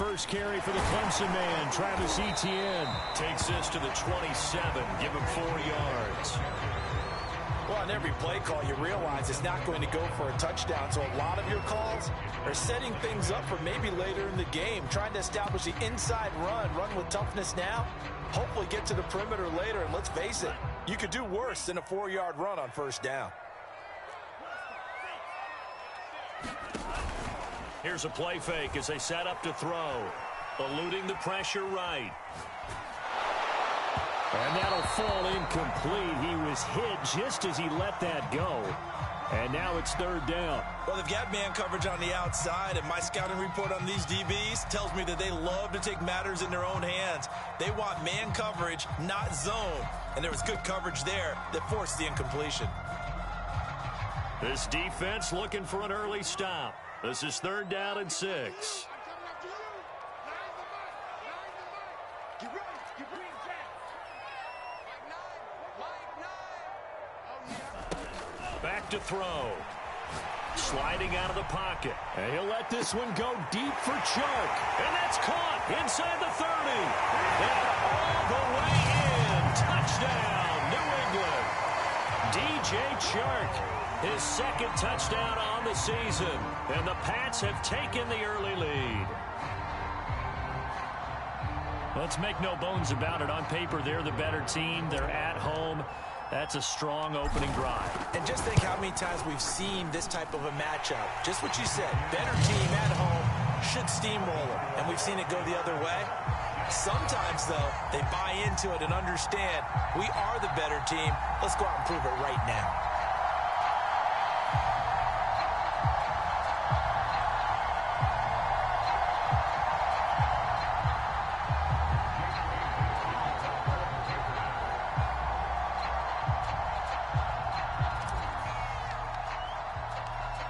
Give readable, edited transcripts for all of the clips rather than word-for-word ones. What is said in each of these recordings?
first carry for the Clemson man, Travis Etienne. Takes this to the 27. Give him 4 yards. Well, on every play call, you realize it's not going to go for a touchdown. So a lot of your calls are setting things up for maybe later in the game, trying to establish the inside run with toughness now, hopefully get to the perimeter later. And let's face it, you could do worse than a 4-yard run on first down. Here's a play fake as they set up to throw. Eluding the pressure right. And that'll fall incomplete. He was hit just as he let that go. And now it's 3rd down. Well, they've got man coverage on the outside, and my scouting report on these DBs tells me that they love to take matters in their own hands. They want man coverage, not zone. And there was good coverage there that forced the incompletion. This defense looking for an early stop. This is 3rd down and 6. Back to throw. Sliding out of the pocket. And he'll let this one go deep for Chark. And that's caught inside the 30. And all the way in. Touchdown, New England. DJ Chark, his 2nd touchdown on the season. And the Pats have taken the early lead. Let's make no bones about it. On paper, they're the better team. They're at home. That's a strong opening drive. And just think how many times we've seen this type of a matchup. Just what you said, better team at home should steamroller. And we've seen it go the other way. Sometimes, though, they buy into it and understand we are the better team. Let's go out and prove it right now.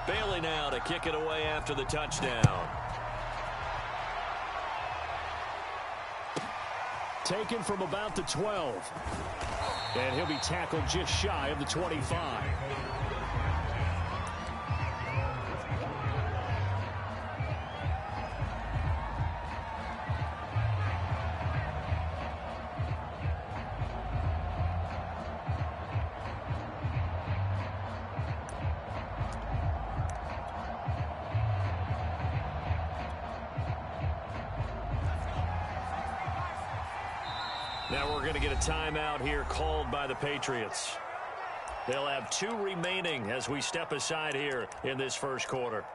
Bailey now to kick it away after the touchdown. Taken from about the 12. And he'll be tackled just shy of the 25. Now we're going to get a timeout here called by the Patriots. They'll have 2 remaining as we step aside here in this first quarter.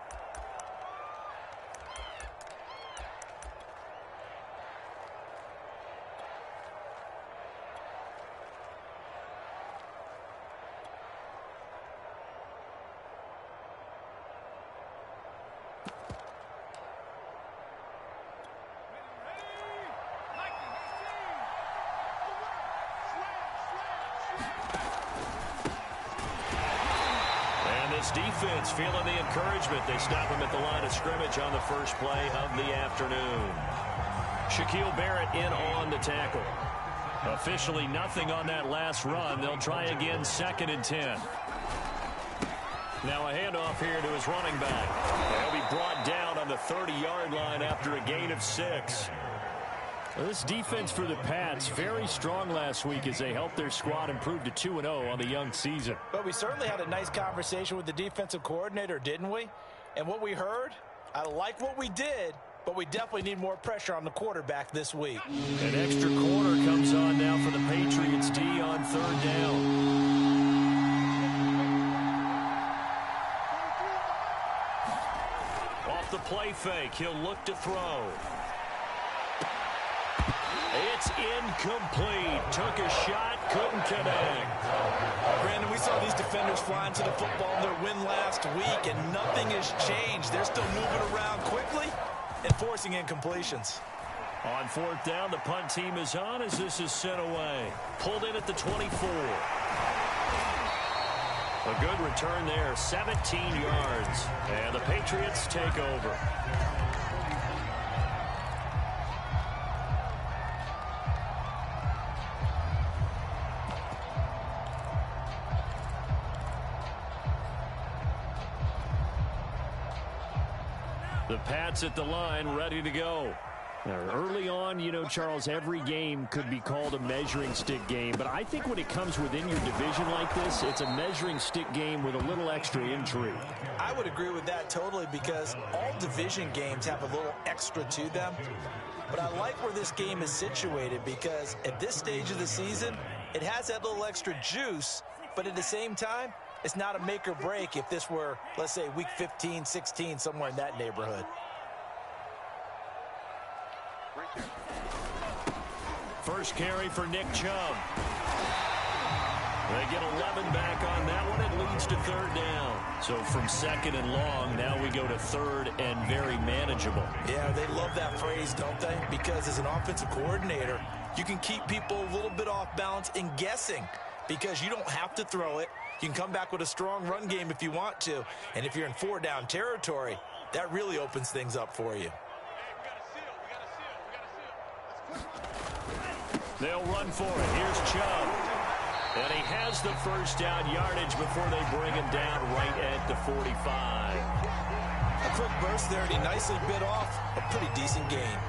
Defense feeling the encouragement. They stop him at the line of scrimmage on the first play of the afternoon. Shaquille Barrett in on the tackle. Officially nothing on that last run. They'll try again 2nd and 10. Now a handoff here to his running back. They'll be brought down on the 30-yard line after a gain of 6. Well, this defense for the Pats, very strong last week as they helped their squad improve to 2-0 on the young season. But we certainly had a nice conversation with the defensive coordinator, didn't we? And what we heard, I like what we did, but we definitely need more pressure on the quarterback this week. An extra quarter comes on now for the Patriots D on 3rd down. Off the play fake, he'll look to throw. It's incomplete. Took a shot, couldn't connect. Brandon, we saw these defenders flying to the football in their win last week, and nothing has changed. They're still moving around quickly and forcing incompletions. On 4th down, the punt team is on as this is sent away. Pulled in at the 24. A good return there, 17 yards. And the Patriots take over. The Pats at the line, ready to go. Early on, you know, Charles, every game could be called a measuring stick game. But I think when it comes within your division like this, it's a measuring stick game with a little extra intrigue. I would agree with that totally because all division games have a little extra to them. But I like where this game is situated because at this stage of the season, it has that little extra juice. But at the same time, it's not a make or break if this were, let's say, week 15, 16, somewhere in that neighborhood. First carry for Nick Chubb. They get 11 back on that one. It leads to third down. So from second and long, now we go to third and very manageable. Yeah, they love that phrase, don't they? Because as an offensive coordinator, you can keep people a little bit off balance and guessing because you don't have to throw it. You can come back with a strong run game if you want to. And if you're in four-down territory, that really opens things up for you. They'll run for it. Here's Chubb. And he has the first down yardage before they bring him down right at the 45. A quick burst there, and he nicely bit off a pretty decent gain.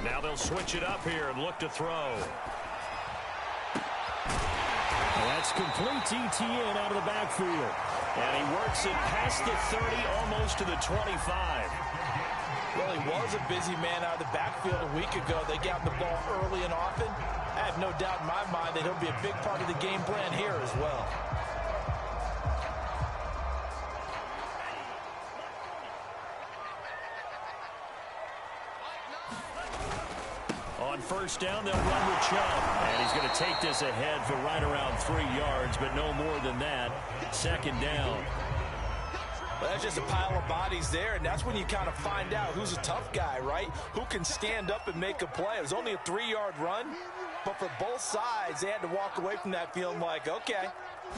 Now they'll switch it up here and look to throw. That's complete to Etienne out of the backfield. And he works it past the 30, almost to the 25. Well, he was a busy man out of the backfield a week ago. They got the ball early and often. I have no doubt in my mind that he'll be a big part of the game plan here as well. On first down, they'll run with Chubb. And he's going to take this ahead for right around 3 yards, but no more than that. Second down. Well, that's just a pile of bodies there, and that's when you kind of find out who's a tough guy, right? Who can stand up and make a play. It was only a 3-yard run, but for both sides, they had to walk away from that feeling like, okay,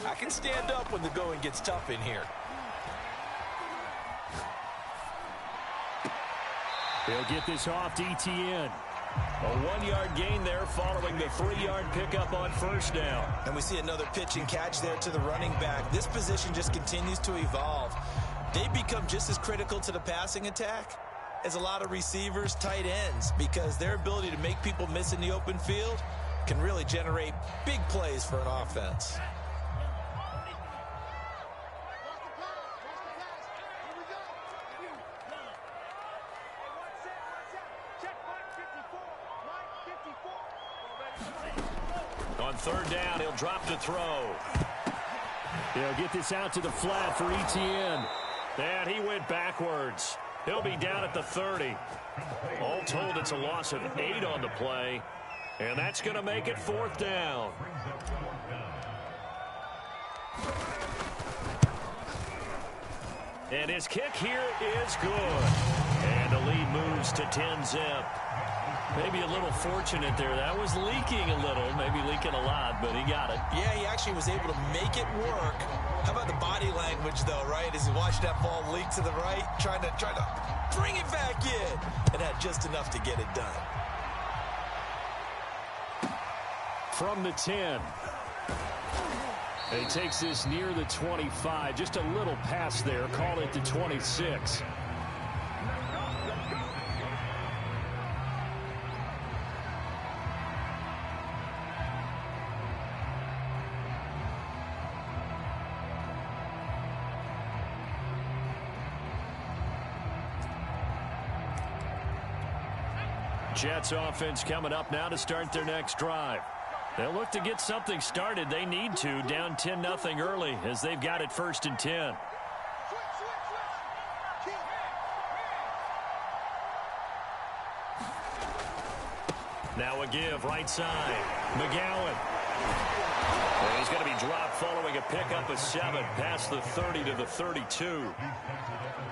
I can stand up when the going gets tough in here. They'll get this off to Etienne. A 1-yard gain there following the 3-yard pickup on first down. And we see another pitch and catch there to the running back. This position just continues to evolve. They become just as critical to the passing attack as a lot of receivers, tight ends, because their ability to make people miss in the open field can really generate big plays for an offense. On third down, he'll drop to throw. They'll get this out to the flat for Etienne. And he went backwards. He'll be down at the 30. All told, it's a loss of 8 on the play. And that's going to make it fourth down. And his kick here is good. And the lead moves to 10-zip. Maybe a little fortunate there. That was leaking a little, maybe leaking a lot, but he got it. Yeah, he actually was able to make it work. How about the body language, though, right? As he watched that ball leak to the right, trying to bring it back in, and had just enough to get it done. From the 10. And he takes this near the 25. Just a little pass there. Call it the 26. Jets offense coming up now to start their next drive. They'll look to get something started. They need to, down 10-0 early as they've got it first and 10. Now a give, right side. McGowan. And he's going to be dropped following a pickup of 7 past the 30 to the 32.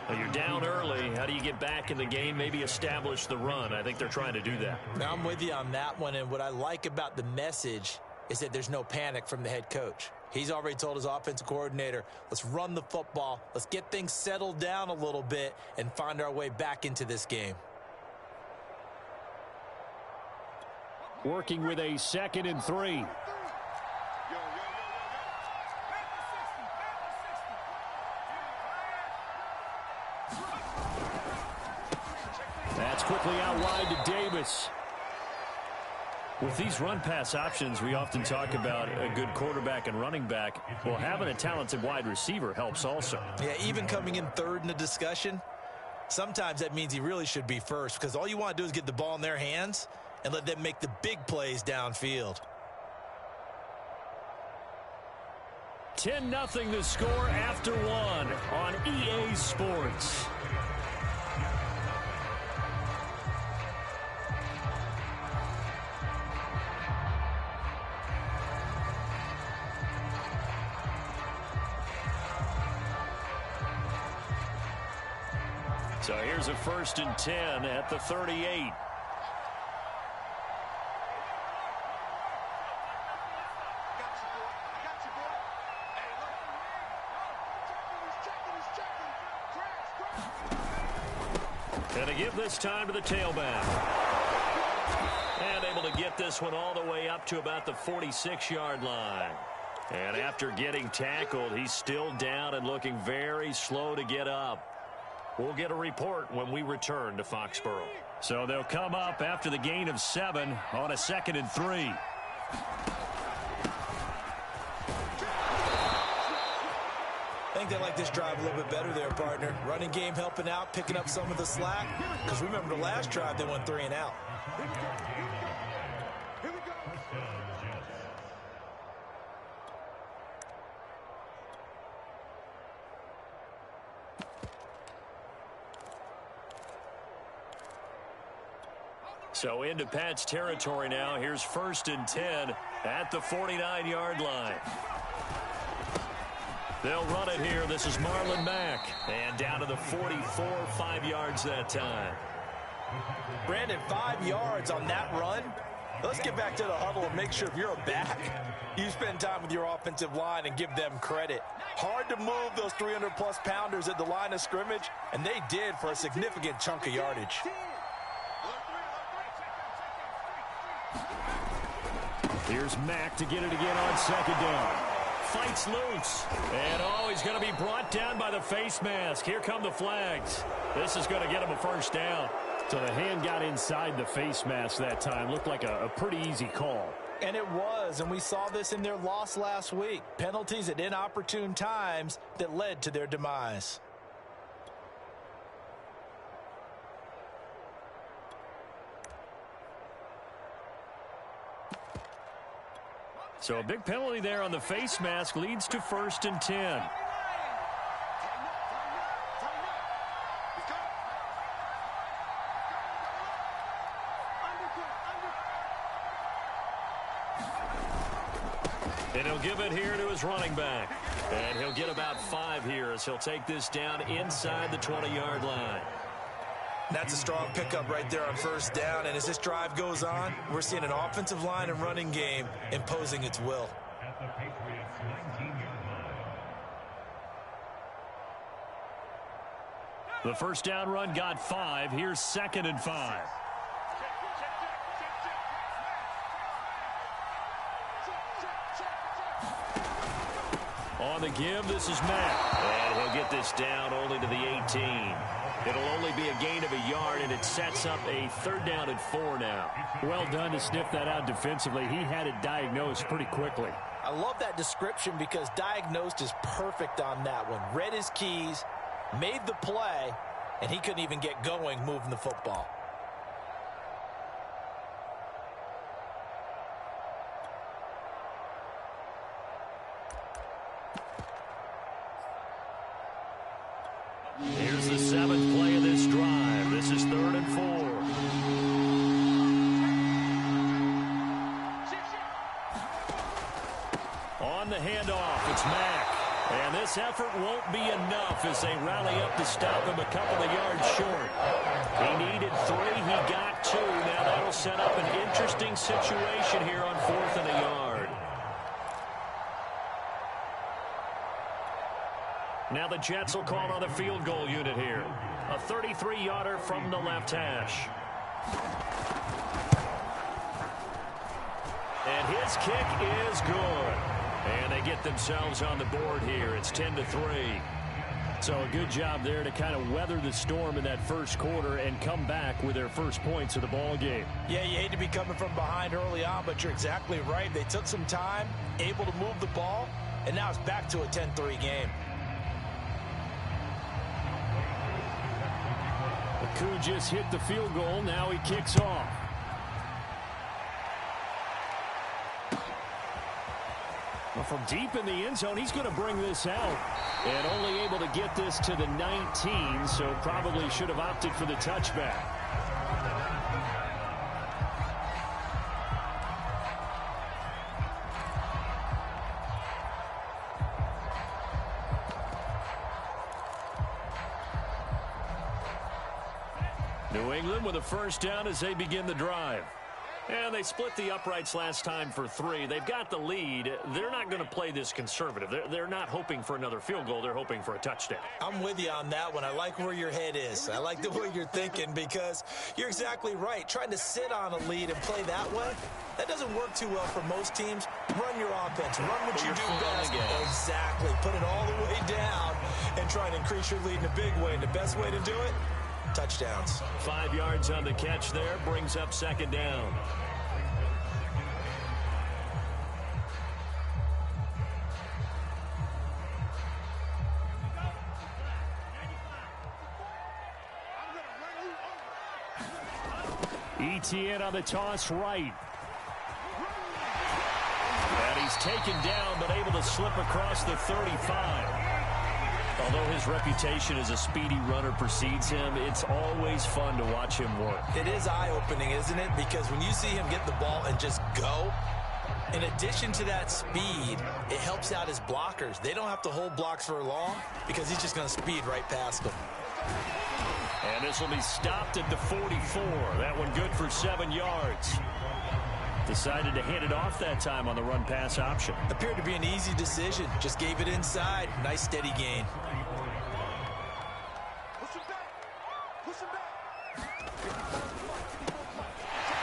Well, you're down early. How do you get back in the game? Maybe establish the run. I think they're trying to do that. Now I'm with you on that one, and what I like about the message is that there's no panic from the head coach. He's already told his offensive coordinator, let's run the football, let's get things settled down a little bit and find our way back into this game. Working with a 2nd and 3. That's quickly out wide to Davis. With these run-pass options, we often talk about a good quarterback and running back. Well, having a talented wide receiver helps also. Yeah, even coming in third in the discussion, sometimes that means he really should be first because all you want to do is get the ball in their hands and let them make the big plays downfield. 10-0 the score after 1 on EA Sports. So here's a 1st and 10 at the 38. And to give this time to the tailback. And able to get this one all the way up to about the 46-yard line. And after getting tackled, he's still down and looking very slow to get up. We'll get a report when we return to Foxborough. So they'll come up after the gain of 7 on a 2nd and 3. I think they like this drive a little bit better there, partner. Running game helping out, picking up some of the slack. Because remember the last drive, they went 3 and out. So into Pat's territory now. Here's 1st and 10 at the 49-yard line. They'll run it here. This is Marlon Mack. And down to the 44, 5 yards that time. Brandon, 5 yards on that run. Let's get back to the huddle and make sure if you're a back, you spend time with your offensive line and give them credit. Hard to move those 300-plus pounders at the line of scrimmage, and they did for a significant chunk of yardage. Here's Mack to get it again on 2nd down. Fights loose. And he's going to be brought down by the face mask. Here come the flags. This is going to get him a 1st down. So the hand got inside the face mask that time. Looked like a pretty easy call. And it was, and we saw this in their loss last week. Penalties at inopportune times that led to their demise. So a big penalty there on the face mask leads to 1st and 10. And he'll give it here to his running back. And he'll get about 5 here as he'll take this down inside the 20-yard line. That's a strong pickup right there on 1st down. And as this drive goes on, we're seeing an offensive line and running game imposing its will. The 1st down run got 5. Here's 2nd and 5. On the give, this is Mack. And he'll get this down only to the 18. It'll only be a gain of a yard, and it sets up a 3rd down and 4 now. Well done to sniff that out defensively. He had it diagnosed pretty quickly. I love that description because diagnosed is perfect on that one. Read his keys, made the play, and he couldn't even get going moving the football. Here's the 7th play of this drive. This is 3rd and 4. On the handoff, it's Mack. And this effort won't be enough as they rally up to stop him a couple of yards short. He needed 3. He got 2. Now that'll set up an interesting situation here on 4th and a yard. Now the Jets will call on the field goal unit here. A 33-yarder from the left hash. And his kick is good. And they get themselves on the board here. It's 10-3. So a good job there to kind of weather the storm in that first quarter and come back with their first points of the ball game. Yeah, you hate to be coming from behind early on, but you're exactly right. They took some time, able to move the ball, and now it's back to a 10-3 game. Aku just hit the field goal. Now he kicks off. Well, from deep in the end zone, he's going to bring this out. And only able to get this to the 19, so probably should have opted for the touchback. New England with a first down as they begin the drive. And they split the uprights last time for 3. They've got the lead. They're not going to play this conservative. They're not hoping for another field goal. They're hoping for a touchdown. I'm with you on that one. I like where your head is. I like the way you're thinking because you're exactly right. Trying to sit on a lead and play that way, that doesn't work too well for most teams. Run your offense. Run what you do best. Exactly. Put it all the way down and try to increase your lead in a big way. And the best way to do it, touchdowns. 5 yards on the catch there. Brings up second down. Etienne on the toss right. And he's taken down but able to slip across the 35. Although his reputation as a speedy runner precedes him, it's always fun to watch him work. It is eye-opening, isn't it? Because when you see him get the ball and just go, in addition to that speed, it helps out his blockers. They don't have to hold blocks for long because he's just going to speed right past them. And this will be stopped at the 44. That one good for 7 yards. Decided to hand it off that time on the run-pass option. Appeared to be an easy decision. Just gave it inside. Nice steady gain.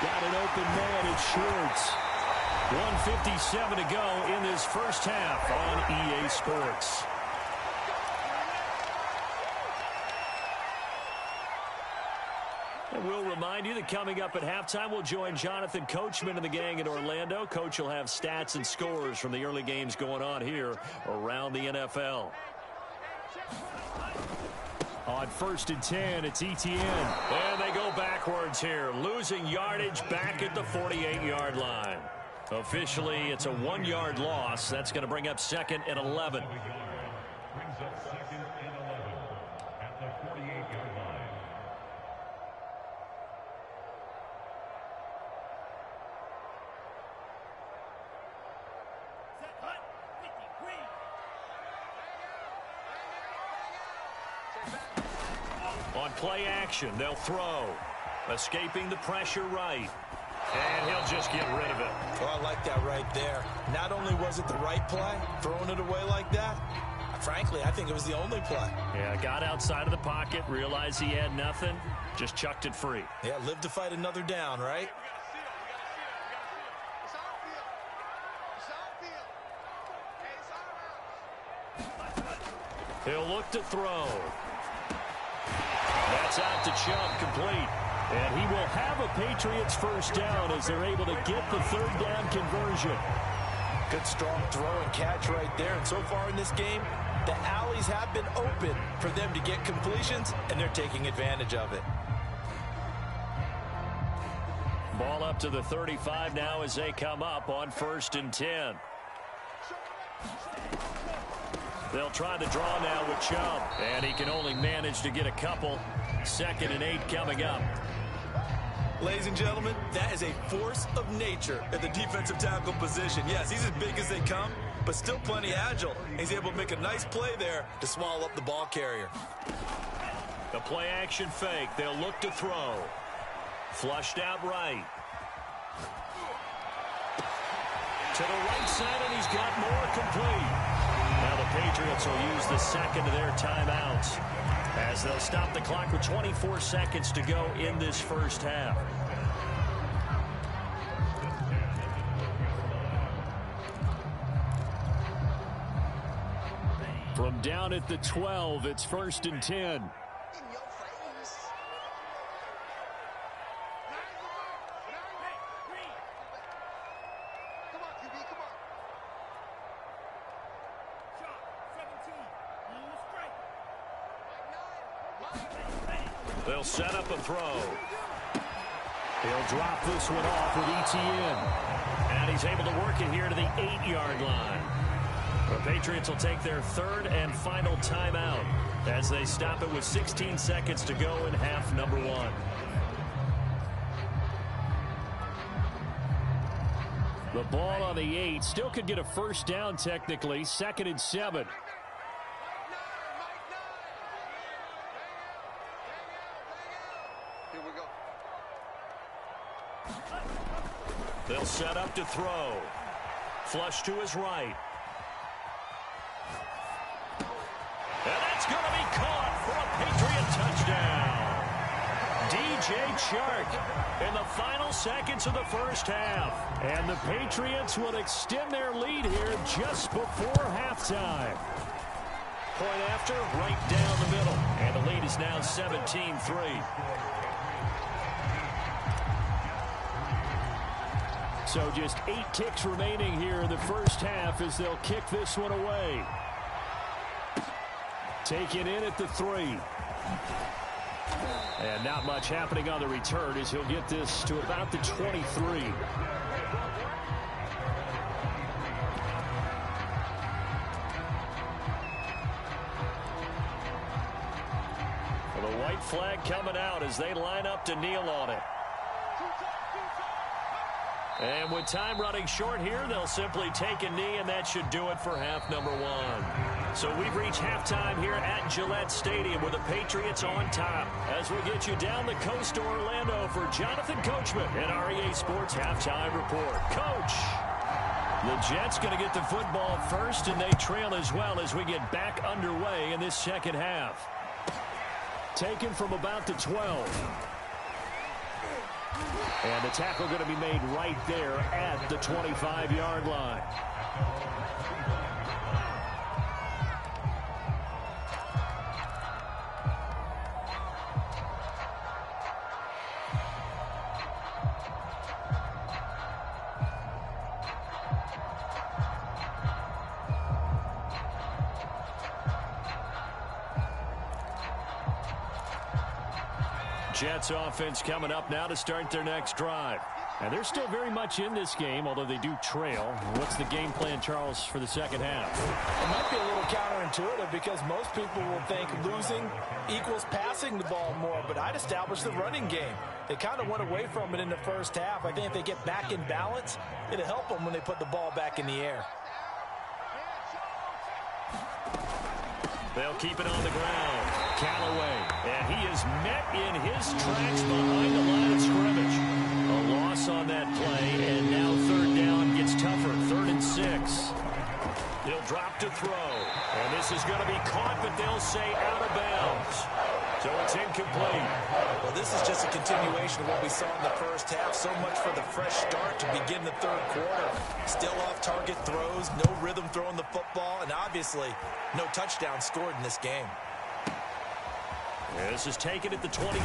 Got an open man. It's Schwartz. 1:57 to go in this first half on EA Sports. And we'll remind you that coming up at halftime, we'll join Jonathan Coachman and the gang in Orlando. Coach will have stats and scores from the early games going on here around the NFL. On 1st and 10, it's Etienne. And they go backwards here, losing yardage back at the 48-yard line. Officially, it's a 1-yard loss. That's going to bring up 2nd and 11. Brings up 2nd and 11 at the 48-yard line. On play action, they'll throw. Escaping the pressure right. And he'll just get rid of it. Oh, I like that right there. Not only was it the right play, throwing it away like that, frankly, I think it was the only play. Yeah, got outside of the pocket, realized he had nothing, just chucked it free. Yeah, live to fight another down, right? He'll look to throw. That's out to Chubb, complete. And he will have a Patriots first down as they're able to get the 3rd down conversion. Good strong throw and catch right there. And so far in this game, the alleys have been open for them to get completions, and they're taking advantage of it. Ball up to the 35 now as they come up on 1st and 10. They'll try the draw now with Chubb. And he can only manage to get a couple. 2nd and 8 coming up. Ladies and gentlemen, that is a force of nature at the defensive tackle position. Yes, he's as big as they come, but still plenty agile. He's able to make a nice play there to swallow up the ball carrier. The play action fake. They'll look to throw. Flushed out right. To the right side, and he's got more complete. Now Now the Patriots will use the second of their timeouts as they'll stop the clock with 24 seconds to go in this first half. From down at the 12, it's 1st and 10. They'll set up a throw. He'll drop this one off with ETN. And he's able to work it here to the 8-yard line. The Patriots will take their third and final timeout as they stop it with 16 seconds to go in half number 1. The ball on the 8 still could get a first down technically. 2nd and 7. Here we go. They'll set up to throw. Flush to his right. And that's going to be caught for a Patriot touchdown. DJ Chark in the final seconds of the first half. And the Patriots will extend their lead here just before halftime. Point after, right down the middle. And the lead is now 17-3. So just 8 ticks remaining here in the first half as they'll kick this one away. Take it in at the 3. And not much happening on the return as he'll get this to about the 23. Well, the white flag coming out as they line up to kneel on it. And with time running short here, they'll simply take a knee, and that should do it for half number 1. So we've reached halftime here at Gillette Stadium with the Patriots on top. As we get you down the coast to Orlando for Jonathan Coachman and REA Sports Halftime Report. Coach, the Jets going to get the football first, and they trail as well as we get back underway in this second half. Taken from about the 12. And the tackle going to be made right there at the 25-yard line. Jets offense coming up now to start their next drive. And they're still very much in this game, although they do trail. What's the game plan, Charles, for the second half? It might be a little counterintuitive because most people will think losing equals passing the ball more, but I'd establish the running game. They kind of went away from it in the first half. I think if they get back in balance, it'll help them when they put the ball back in the air. They'll keep it on the ground. Callaway, and he is met in his tracks behind the line of scrimmage. A loss on that play, and now third down gets tougher. 3rd and 6. He'll drop to throw, and this is going to be caught, but they'll say out of bounds. So it's incomplete. Well, this is just a continuation of what we saw in the first half. So much for the fresh start to begin the third quarter. Still off-target throws, no rhythm throwing the football, and obviously no touchdown scored in this game. This is taken at the 23.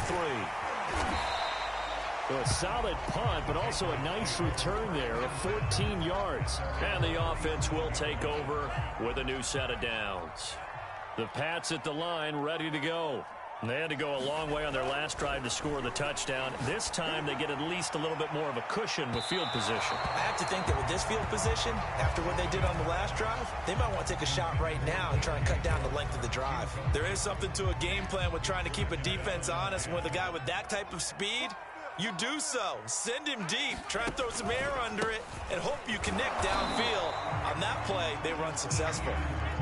A solid punt, but also a nice return there of 14 yards. And the offense will take over with a new set of downs. The Pats at the line ready to go. They had to go a long way on their last drive to score the touchdown. This time they get at least a little bit more of a cushion with field position. I have to think that with this field position, after what they did on the last drive, they might want to take a shot right now and try and cut down the length of the drive. There is something to a game plan with trying to keep a defense honest. And with a guy with that type of speed, you do so. Send him deep. Try and throw some air under it and hope you connect downfield. On that play, they were unsuccessful.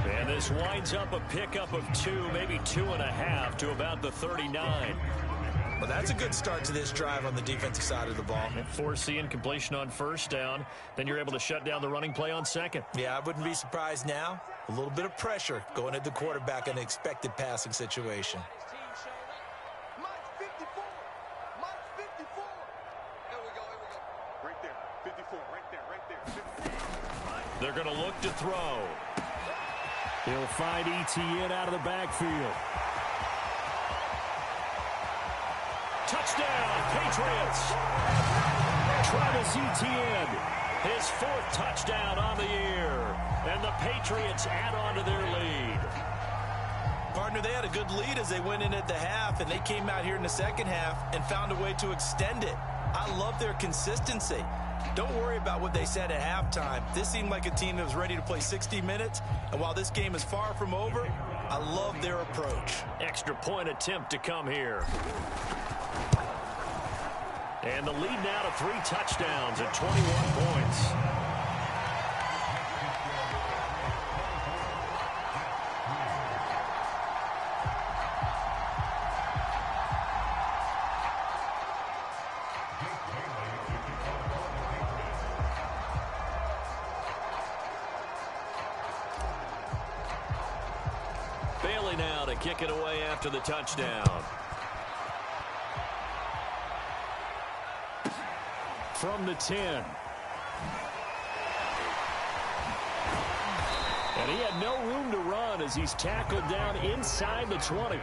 And this winds up a pickup of 2, maybe 2.5 to about the 39. Well, that's a good start to this drive on the defensive side of the ball. Force the incompletion on first down. Then you're able to shut down the running play on second. Yeah, I wouldn't be surprised now A little bit of pressure going at the quarterback in an expected passing situation. They're going to look to throw. He'll find Etienne out of the backfield. Touchdown, Patriots. Travis Etienne, his 4th touchdown on the year. And the Patriots add on to their lead. Partner, they had a good lead as they went in at the half, and they came out here in the second half and found a way to extend it. I love their consistency. Don't worry about what they said at halftime. This seemed like a team that was ready to play 60 minutes, and while this game is far from over, I love their approach. Extra point attempt to come here. And the lead now to 3 touchdowns at 21 points. Bailey now to kick it away after the touchdown. From the 10. And he had no room to run as he's tackled down inside the 20.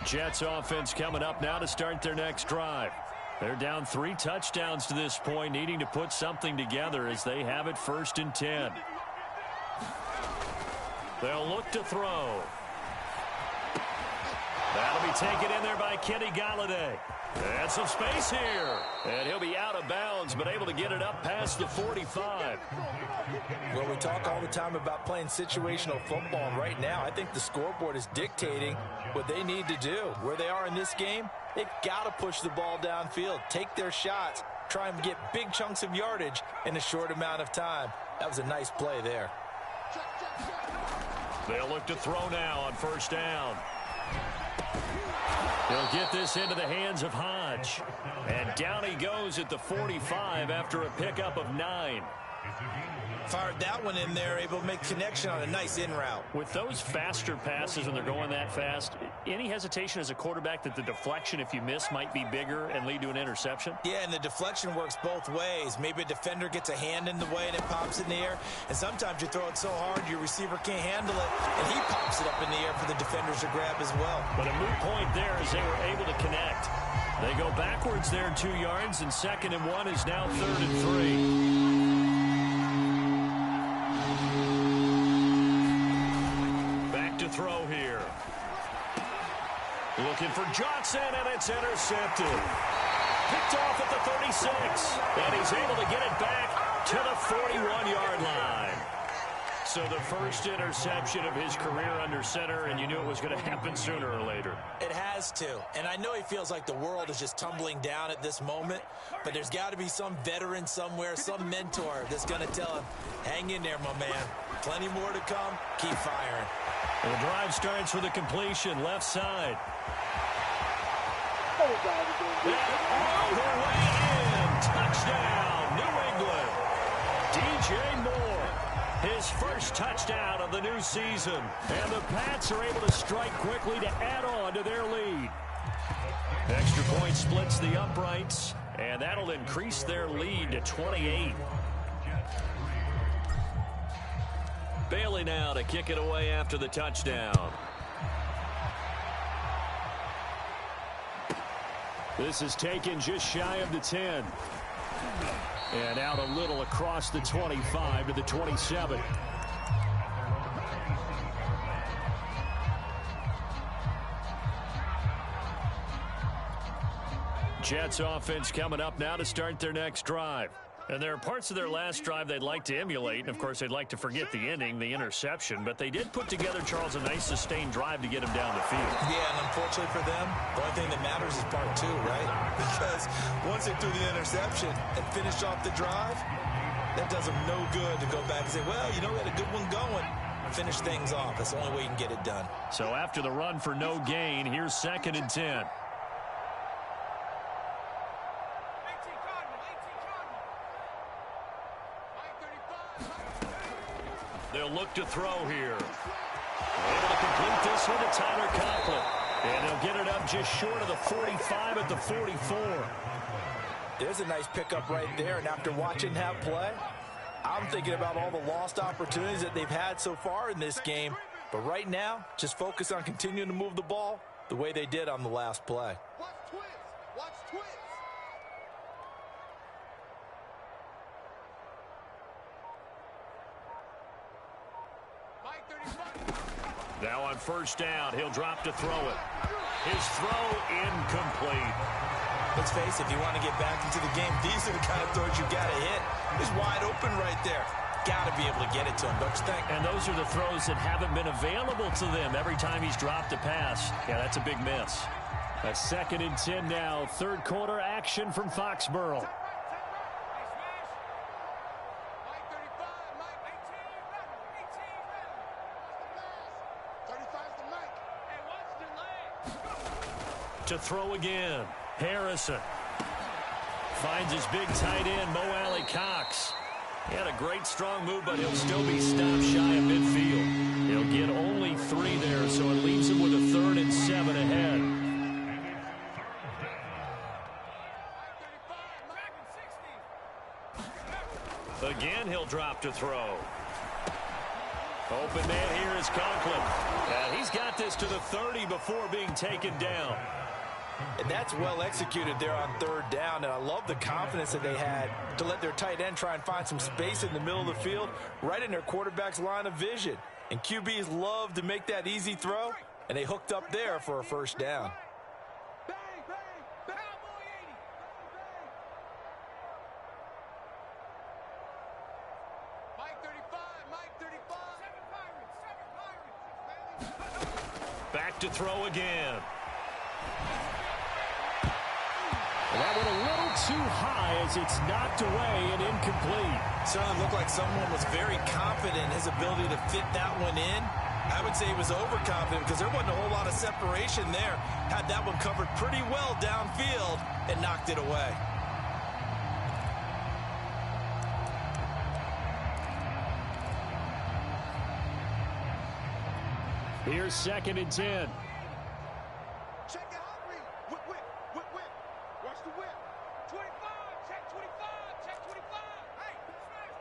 Jets offense coming up now to start their next drive. They're down 3 touchdowns to this point, needing to put something together as they have it 1st and 10. They'll look to throw. That'll be taken in there by Kenny Golladay. And some space here. And he'll be out of bounds, but able to get it up past the 45. Well, we talk all the time about playing situational football, and right now I think the scoreboard is dictating what they need to do. Where they are in this game, they've got to push the ball downfield, take their shots, try and get big chunks of yardage in a short amount of time. That was a nice play there. They'll look to throw now on 1st down. He'll get this into the hands of Hodge. And down he goes at the 45 after a pickup of 9. Fired that one in there, able to make connection on a nice in route. With those faster passes and they're going that fast, any hesitation as a quarterback that the deflection, if you miss, might be bigger and lead to an interception? Yeah, and the deflection works both ways. Maybe a defender gets a hand in the way and it pops in the air. And sometimes you throw it so hard your receiver can't handle it, and he pops it up in the air for the defenders to grab as well. But a moot point there as they were able to connect. They go backwards there 2 yards, and 2nd and 1 is now 3rd and 3. Throw here. Looking for Johnson, and it's intercepted. Picked off at the 36, and he's able to get it back to the 41-yard line. So the first interception of his career under center, and you knew it was going to happen sooner or later. It has to, and I know he feels like the world is just tumbling down at this moment, but there's got to be some veteran somewhere, some mentor that's going to tell him, hang in there, my man. Plenty more to come. Keep firing. And the drive starts with a completion, left side. All the way in. Touchdown, New England. DJ Moore, his first touchdown of the new season. And the Pats are able to strike quickly to add on to their lead. Extra point splits the uprights, and that'll increase their lead to 28. Bailey now to kick it away after the touchdown. This is taken just shy of the 10. And out a little across the 25 to the 27. Jets offense coming up now to start their next drive. And there are parts of their last drive they'd like to emulate, and of course they'd like to forget the ending, the interception, but they did put together, Charles, a nice sustained drive to get him down the field. Yeah, and unfortunately for them, the only thing that matters is part 2, right? Because once they threw the interception and finished off the drive, that does them no good to go back and say, well, you know, we had a good one going. Finish things off. That's the only way you can get it done. So after the run for no gain, here's 2nd and 10. They'll look to throw here. Able to complete this with a Tyler Conklin. And they'll get it up just short of the 45 at the 44. There's a nice pickup right there. And after watching that play, I'm thinking about all the lost opportunities that they've had so far in this game. But right now, just focus on continuing to move the ball the way they did on the last play. Watch twins. Watch twins. Now on first down, he'll drop to throw it. His throw incomplete. Let's face it, if you want to get back into the game, these are the kind of throws you got to hit. He's wide open right there. Got to be able to get it to him, don't you think? And those are the throws that haven't been available to them every time he's dropped a pass. Yeah, that's a big miss. A 2nd and 10 now. Third quarter action from Foxborough. To throw again. Harrison finds his big tight end, Mo Alley-Cox. He had a great strong move, but he'll still be stopped shy of midfield. He'll get only 3 there, so it leaves him with a 3rd and 7 ahead. Again, he'll drop to throw. Open man here is Conklin. And he's got this to the 30 before being taken down. And that's well executed there on 3rd down. And I love the confidence that they had to let their tight end try and find some space in the middle of the field, right in their quarterback's line of vision. And QBs love to make that easy throw, and they hooked up there for a 1st down. Back to throw again. That went a little too high as it's knocked away and incomplete. Certainly looked like someone was very confident in his ability to fit that one in. I would say he was overconfident because there wasn't a whole lot of separation there. Had that one covered pretty well downfield and knocked it away. Here's 2nd and 10. Check it out, Reed. Whip, whip, whip, whip. Watch the whip. 25, check 25, check 25. Hey,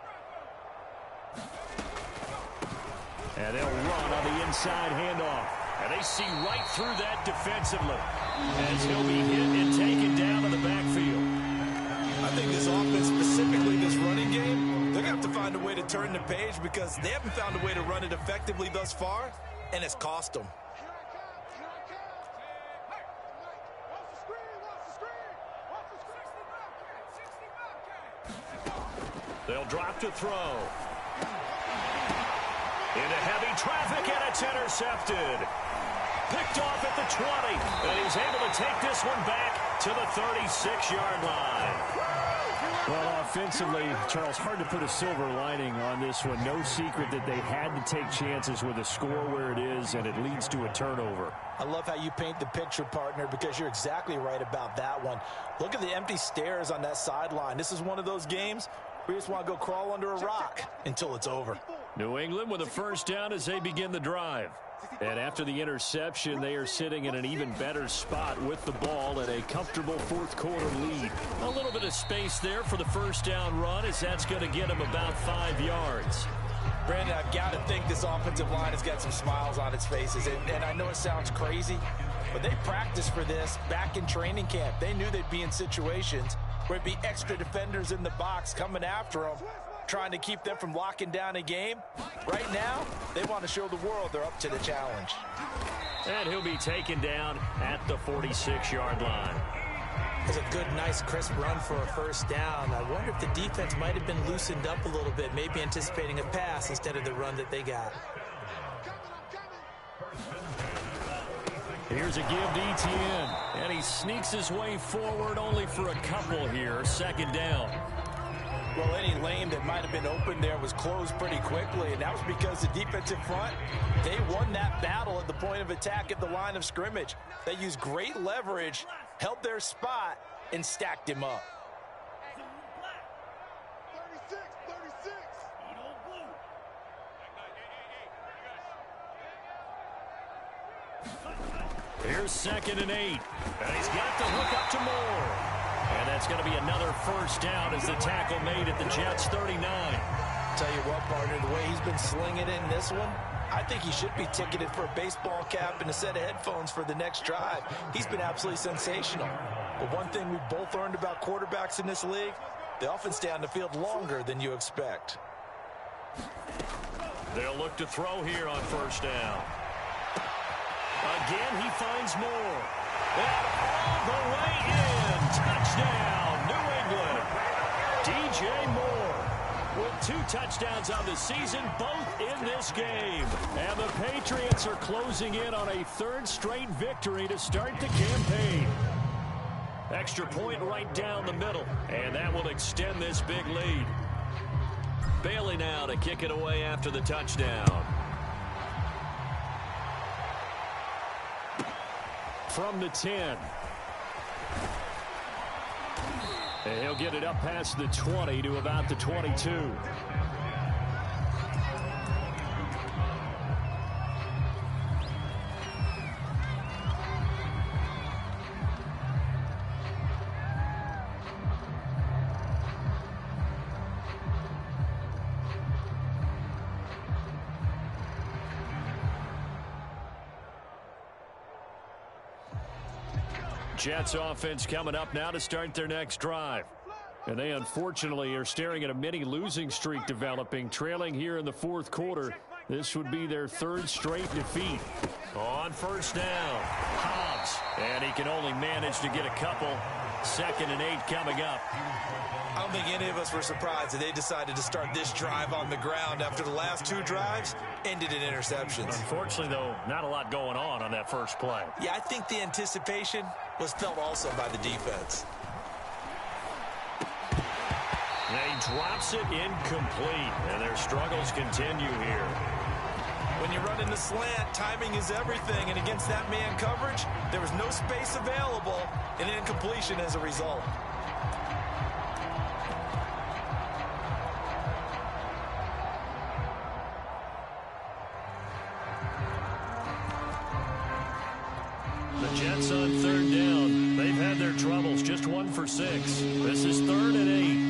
smash, And they'll run on the inside handoff. And they see right through that defensively as he'll be hit and taken down to the backfield. I think this offense, specifically this running game, they're going to have to find a way to turn the page because they haven't found a way to run it effectively thus far, and it's cost them. Here I come, here I come. Hey, watch the screen, watch the screen. Watch the screen. 60 Bobcat. They'll drop to throw. Into heavy traffic, and it's intercepted. Picked off at the 20, and he's able to take this one back to the 36-yard line. Well, offensively, Charles, hard to put a silver lining on this one. No secret that they had to take chances with a score where it is, and it leads to a turnover. I love how you paint the picture, partner, because you're exactly right about that one. Look at the empty stairs on that sideline. This is one of those games where you just want to go crawl under a rock until it's over. New England with a 1st down as they begin the drive. And after the interception, they are sitting in an even better spot with the ball and a comfortable 4th quarter lead. A little bit of space there for the 1st down run as that's going to get them about 5 yards. Brandon, I've got to think this offensive line has got some smiles on its faces. And I know it sounds crazy, but they practiced for this back in training camp. They knew they'd be in situations where it'd be extra defenders in the box coming after them, trying to keep them from locking down a game. Right now, they want to show the world they're up to the challenge. And he'll be taken down at the 46-yard line. It's a good, nice, crisp run for a 1st down. I wonder if the defense might have been loosened up a little bit, maybe anticipating a pass instead of the run that they got. Here's a give to Etienne, and he sneaks his way forward only for a couple here. 2nd down. Well, any lane that might have been open there was closed pretty quickly, and that was because the defensive front, they won that battle at the point of attack at the line of scrimmage. They used great leverage, held their spot, and stacked him up. 36, 36. Here's 2nd and 8. And he's got the hook up to Moore. And that's going to be another first down as the tackle made at the Jets' 39. Tell you what, partner, the way he's been slinging it in this one, I think he should be ticketed for a baseball cap and a set of headphones for the next drive. He's been absolutely sensational. But one thing we've both learned about quarterbacks in this league, they often stay on the field longer than you expect. They'll look to throw here on first down. Again, he finds Moore. And all the way in. Touchdown, New England. DJ Moore with 2 touchdowns on the season, both in this game. And the Patriots are closing in on a 3rd straight victory to start the campaign. Extra point right down the middle, and that will extend this big lead. Bailey now to kick it away after the touchdown. From the 10. And he'll get it up past the 20 to about the 22. Jets offense coming up now to start their next drive. And they unfortunately are staring at a mini losing streak developing, trailing here in the 4th quarter. This would be their 3rd straight defeat. On first down, Hobbs. And he can only manage to get a couple. 2nd and 8 coming up. I don't think any of us were surprised that they decided to start this drive on the ground after the last 2 drives ended in interceptions. Unfortunately, though, not a lot going on that first play. Yeah, I think the anticipation was felt also by the defense. He drops it incomplete, and their struggles continue here. When you run in the slant, timing is everything, and against that man coverage, there was no space available, and incompletion as a result. The Jets on 3rd down. They've had their troubles, just 1 for 6. This is 3rd and 8.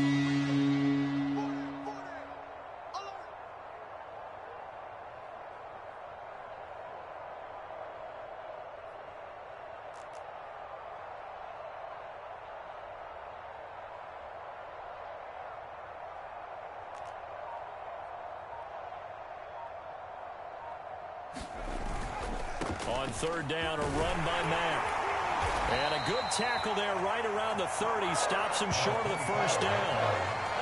On 3rd down, a run by Mack. And a good tackle there right around the 30. Stops him short of the first down.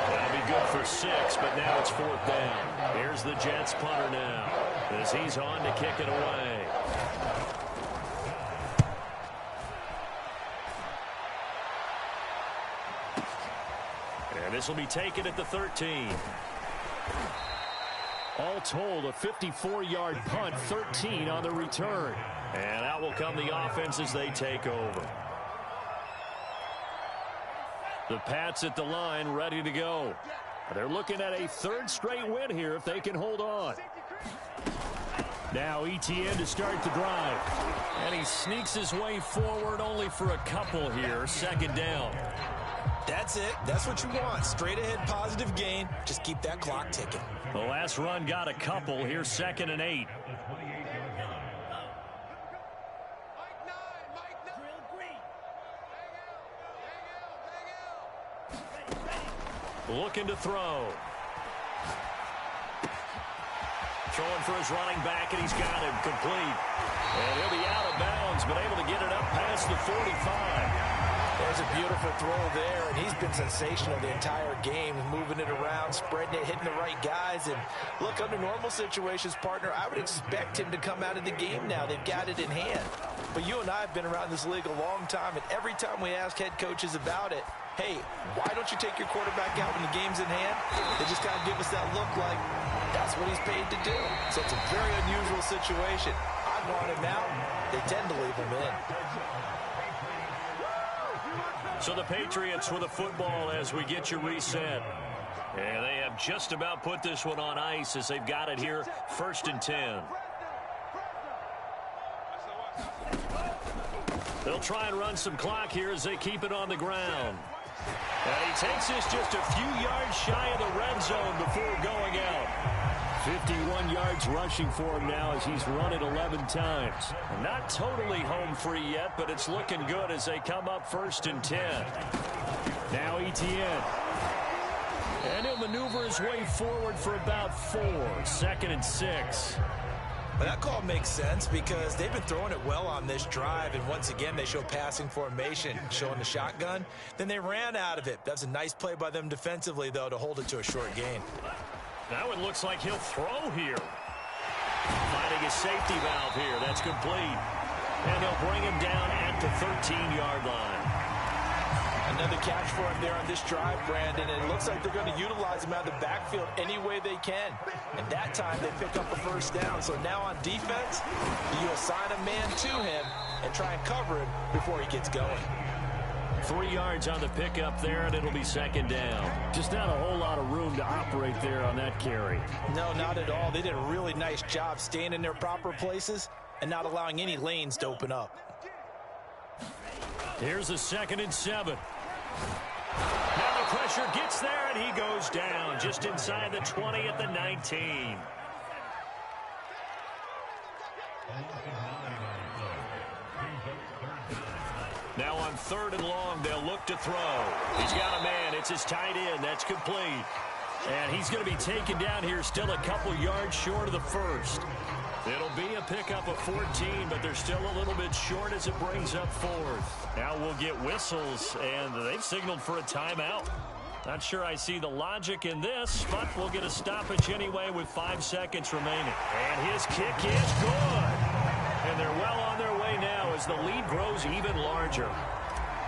That'll be good for 6, but now it's 4th down. Here's the Jets punter now as he's on to kick it away. And this will be taken at the 13. All told, a 54-yard punt, 13 on the return. And out will come the offense as they take over. The Pats at the line, ready to go. They're looking at a 3rd straight win here if they can hold on. Now Etienne to start the drive. And he sneaks his way forward only for a couple here. 2nd down. That's it. That's what you want. Straight ahead positive gain. Just keep that clock ticking. The last run got a couple. Here's 2nd and 8. Looking to throw. Throwing for his running back, and he's got him complete. And he'll be out of bounds, but able to get it up past the 45. There's a beautiful throw there, and he's been sensational the entire game, moving it around, spreading it, hitting the right guys. And look, under normal situations, partner, I would expect him to come out of the game now. They've got it in hand. But you and I have been around this league a long time, and every time we ask head coaches about it, hey, why don't you take your quarterback out when the game's in hand? They just kind of give us that look like that's what he's paid to do. So it's a very unusual situation. I want him out. They tend to leave him in. So the Patriots with a football as we get you reset. And they have just about put this one on ice as they've got it here, 1st and 10. They'll try and run some clock here as they keep it on the ground. And he takes this just a few yards shy of the red zone before going out. 51 yards rushing for him now as he's run it 11 times. Not totally home free yet, but it's looking good as they come up 1st and 10. Now Etienne. And he'll maneuver his way forward for about 4. 2nd and 6. Well, that call makes sense because they've been throwing it well on this drive, and once again they show passing formation, showing the shotgun. Then they ran out of it. That's a nice play by them defensively, though, to hold it to a short gain. That one looks like he'll throw here. Finding his safety valve here. That's complete. And they'll bring him down at the 13-yard line. Another catch for him there on this drive, Brandon. And it looks like they're going to utilize him out of the backfield any way they can. And that time they pick up a 1st down. So now on defense, you assign a man to him and try and cover him before he gets going. 3 yards on the pickup there, and it'll be 2nd down. Just not a whole lot of room to operate there on that carry. No, not at all. They did a really nice job staying in their proper places and not allowing any lanes to open up. Here's a 2nd and 7. Now the pressure gets there, and he goes down just inside the 20 at the 19. Now on 3rd and long, they'll look to throw. He's got a man. It's his tight end. That's complete. And he's going to be taken down here still a couple yards short of the 1st. It'll be a pickup of 14, but they're still a little bit short as it brings up 4th. Now we'll get whistles, and they've signaled for a timeout. Not sure I see the logic in this, but we'll get a stoppage anyway with 5 seconds remaining. And his kick is good. And they're well on their way now as the lead grows even larger.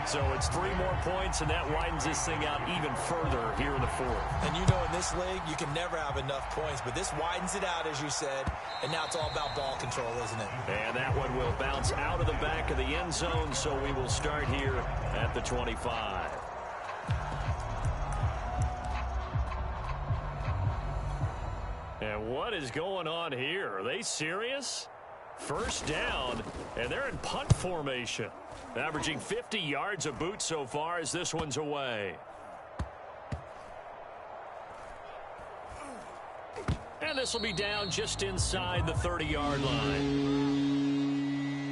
So it's 3 more points, and that widens this thing out even further here in the 4th. And you know in this league, you can never have enough points, but this widens it out, as you said, and now it's all about ball control, isn't it? And that one will bounce out of the back of the end zone, so we will start here at the 25. And what is going on here? Are they serious? 1st down, and they're in punt formation. Averaging 50 yards a boot so far as this one's away. And this will be down just inside the 30-yard line.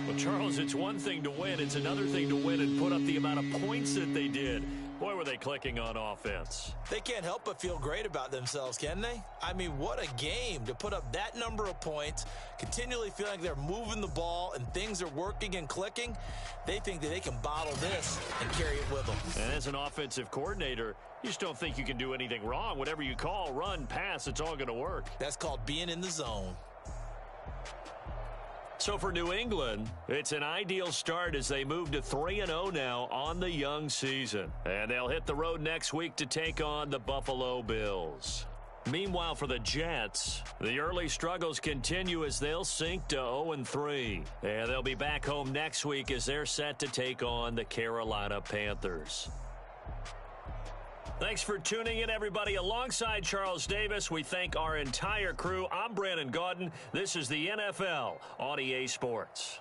Well, Charles, it's one thing to win. It's another thing to win and put up the amount of points that they did. Boy, were they clicking on offense. They can't help but feel great about themselves, can they? I mean, what a game to put up that number of points, continually feeling like they're moving the ball and things are working and clicking. They think that they can bottle this and carry it with them. And as an offensive coordinator, you just don't think you can do anything wrong. Whatever you call, run, pass, it's all going to work. That's called being in the zone. So for New England, it's an ideal start as they move to 3-0 now on the young season. And they'll hit the road next week to take on the Buffalo Bills. Meanwhile, for the Jets, the early struggles continue as they'll sink to 0-3. And they'll be back home next week as they're set to take on the Carolina Panthers. Thanks for tuning in, everybody. Alongside Charles Davis, we thank our entire crew. I'm Brandon Gaudin. This is the NFL on EA Sports.